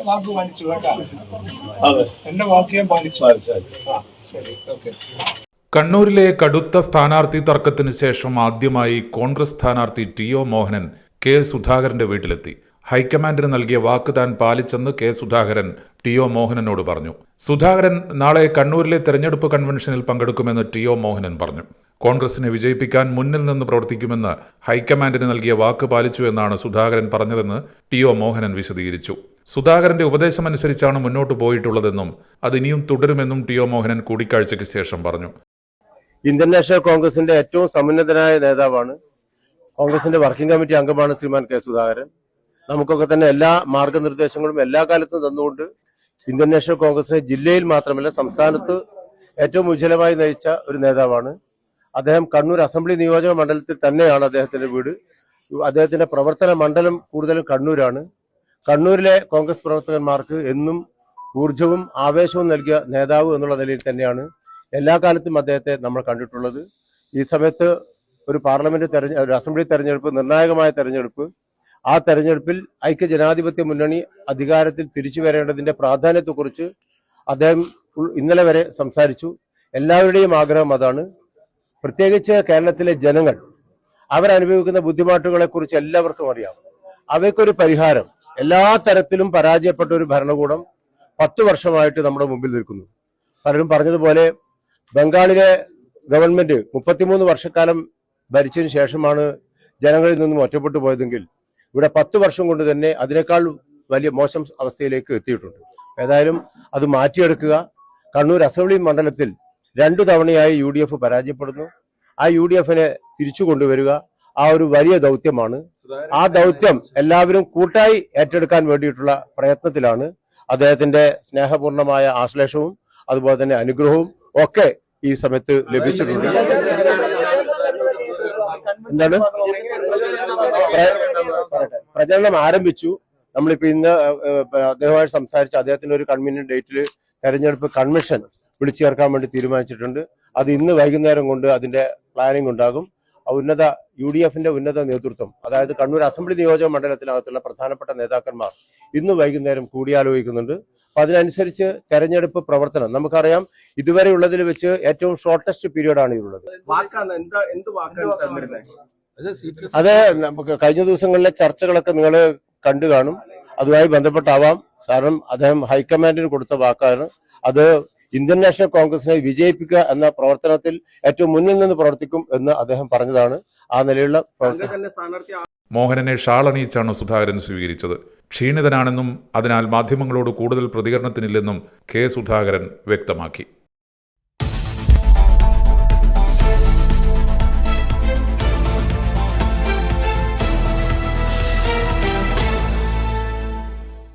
വാക്ക് പാലിച്ചു കേട്ടോ. എന്റെ വാക്ക് ഞാൻ പാലിച്ചു. ശരി, ഓക്കെ. കണ്ണൂരിലെ കടുത്ത സ്ഥാനാർത്ഥി തർക്കത്തിന് ശേഷം ആദ്യമായി കോൺഗ്രസ് സ്ഥാനാർത്ഥി ടി.ഒ. മോഹനൻ കെ. സുധാകരന്റെ വീട്ടിലെത്തി. ഹൈക്കമാൻഡിന് നൽകിയ വാക്ക് താൻ പാലിച്ചെന്ന് കെ. സുധാകരൻ ടി.ഒ. മോഹനനോട് പറഞ്ഞു. സുധാകരൻ നാളെ കണ്ണൂരിലെ തെരഞ്ഞെടുപ്പ് കൺവെൻഷനിൽ പങ്കെടുക്കുമെന്ന് ടി.ഒ. മോഹനൻ പറഞ്ഞു. കോൺഗ്രസിനെ വിജയിപ്പിക്കാൻ മുന്നിൽ നിന്ന് പ്രവർത്തിക്കുമെന്ന് ഹൈക്കമാൻഡിന് നൽകിയ വാക്ക് പാലിച്ചു എന്നാണ് സുധാകരൻ പറഞ്ഞതെന്ന് ടി.ഒ. മോഹനൻ വിശദീകരിച്ചു. സുധാകരന്റെ ഉപദേശമനുസരിച്ചാണ് മുന്നോട്ട് പോയിട്ടുള്ളതെന്നും അത് ഇനിയും തുടരുമെന്നും ടി.ഒ. മോഹനൻ കൂടിക്കാഴ്ചയ്ക്ക് ശേഷം പറഞ്ഞു. ഇന്ത്യൻ നാഷണൽ കോൺഗ്രസിന്റെ ഏറ്റവും സമുന്നതനായ നേതാവാണ്. കോൺഗ്രസിന്റെ വർക്കിംഗ് കമ്മിറ്റി അംഗമാണ് ശ്രീമാൻ കെ. സുധാകരൻ. നമുക്കൊക്കെ തന്നെ എല്ലാ മാർഗനിർദ്ദേശങ്ങളും എല്ലാ കാലത്തും തന്നുകൊണ്ട് ഇന്ത്യൻ നാഷണൽ കോൺഗ്രസിനെ ജില്ലയിൽ മാത്രമല്ല സംസ്ഥാനത്ത് ഏറ്റവും ഉജ്ജ്വലമായി നയിച്ച ഒരു നേതാവാണ് അദ്ദേഹം. കണ്ണൂർ അസംബ്ലി നിയോജക മണ്ഡലത്തിൽ തന്നെയാണ് അദ്ദേഹത്തിന്റെ വീട്. അദ്ദേഹത്തിന്റെ പ്രവർത്തന മണ്ഡലം കൂടുതലും കണ്ണൂരാണ്. കണ്ണൂരിലെ കോൺഗ്രസ് പ്രവർത്തകന്മാർക്ക് എന്നും ഊർജവും ആവേശവും നൽകിയ നേതാവ് എന്നുള്ള നിലയിൽ തന്നെയാണ് എല്ലാ കാലത്തും അദ്ദേഹത്തെ നമ്മൾ കണ്ടിട്ടുള്ളത്. ഈ സമയത്ത് ഒരു ഒരു അസംബ്ലി തെരഞ്ഞെടുപ്പ്, നിർണായകമായ തെരഞ്ഞെടുപ്പ്, ആ തെരഞ്ഞെടുപ്പിൽ ഐക്യജനാധിപത്യ മുന്നണി അധികാരത്തിൽ തിരിച്ചു വരേണ്ടതിന്റെ പ്രാധാന്യത്തെക്കുറിച്ച് അദ്ദേഹം ഇന്നലെ വരെ സംസാരിച്ചു. എല്ലാവരുടെയും ആഗ്രഹം അതാണ്. പ്രത്യേകിച്ച് കേരളത്തിലെ ജനങ്ങൾ അവരനുഭവിക്കുന്ന ബുദ്ധിമുട്ടുകളെ കുറിച്ച് എല്ലാവർക്കും അറിയാം. അവയ്ക്കൊരു പരിഹാരം എല്ലാ തരത്തിലും പരാജയപ്പെട്ട ഒരു ഭരണകൂടം 10 വർഷമായിട്ട് നമ്മുടെ മുമ്പിൽ നിൽക്കുന്നു. പലരും പറഞ്ഞതുപോലെ ബംഗാളിലെ ഗവൺമെന്റ് 33 വർഷക്കാലം ഭരിച്ചതിന് ശേഷമാണ് ജനങ്ങളിൽ നിന്നും ഒറ്റപ്പെട്ടു പോയതെങ്കിൽ ഇവിടെ 10 വർഷം കൊണ്ട് തന്നെ അതിനേക്കാൾ വലിയ മോശം അവസ്ഥയിലേക്ക് എത്തിയിട്ടുണ്ട്. ഏതായാലും അത് മാറ്റിയെടുക്കുക. കണ്ണൂർ അസംബ്ലി മണ്ഡലത്തിൽ 2 തവണയായി UDF പരാജയപ്പെടുന്നു. ആ UDFനെ തിരിച്ചു കൊണ്ടുവരിക ആ ഒരു വലിയ ദൗത്യമാണ്. ആ ദൗത്യം എല്ലാവരും കൂട്ടായി ഏറ്റെടുക്കാൻ വേണ്ടിയിട്ടുള്ള പ്രയത്നത്തിലാണ്. അദ്ദേഹത്തിന്റെ സ്നേഹപൂർണമായ ആശ്ലേഷവും അതുപോലെ തന്നെ അനുഗ്രഹവും ഒക്കെ ഈ സമയത്ത് ലഭിച്ചിട്ടുണ്ട്. എന്താണ് പ്രചരണം ആരംഭിച്ചു. നമ്മളിപ്പോ ഇന്ന് അദ്ദേഹവുമായി സംസാരിച്ച് അദ്ദേഹത്തിന്റെ ഒരു കൺവീനിയന്റ് ഡേറ്റിൽ തെരഞ്ഞെടുപ്പ് കൺവെൻഷൻ വിളിച്ചു ചേർക്കാൻ വേണ്ടി തീരുമാനിച്ചിട്ടുണ്ട്. അത് ഇന്ന് വൈകുന്നേരം കൊണ്ട് അതിന്റെ പ്ലാനിംഗ് ഉണ്ടാകും. UDFന്റെ ഉന്നത നേതൃത്വം, അതായത് കണ്ണൂർ അസംബ്ലി നിയോജക മണ്ഡലത്തിനകത്തുള്ള പ്രധാനപ്പെട്ട നേതാക്കന്മാർ ഇന്ന് വൈകുന്നേരം കൂടിയാലോചിക്കുന്നുണ്ട്. അപ്പൊ അതിനനുസരിച്ച് തെരഞ്ഞെടുപ്പ് പ്രവർത്തനം നമുക്കറിയാം ഇതുവരെ ഉള്ളതിൽ വെച്ച് ഏറ്റവും ഷോർട്ടസ്റ്റ് പീരീഡാണ് ഇതുള്ളത്. അത് നമുക്ക് കഴിഞ്ഞ ദിവസങ്ങളിലെ ചർച്ചകളൊക്കെ നിങ്ങൾ കണ്ടു കാണും. അതുമായി ബന്ധപ്പെട്ടാവാം. കാരണം അദ്ദേഹം ഹൈക്കമാൻഡിന് കൊടുത്ത വാക്കാണ്. അത് ഇന്ത്യൻ നാഷണൽ കോൺഗ്രസിനെ വിജയിപ്പിക്കുക എന്ന പ്രവർത്തനത്തിൽ ഏറ്റവും മുന്നിൽ നിന്ന് പ്രവർത്തിക്കും എന്ന് അദ്ദേഹം പറഞ്ഞതാണ്. ആ നിലയിലുള്ള മോഹനനെ ഷാളണിയിച്ചാണ് സുധാകരൻ സ്വീകരിച്ചത്. ക്ഷീണിതനാണെന്നും അതിനാൽ മാധ്യമങ്ങളോട് കൂടുതൽ പ്രതികരണത്തിനില്ലെന്നും കെ. സുധാകരൻ വ്യക്തമാക്കി.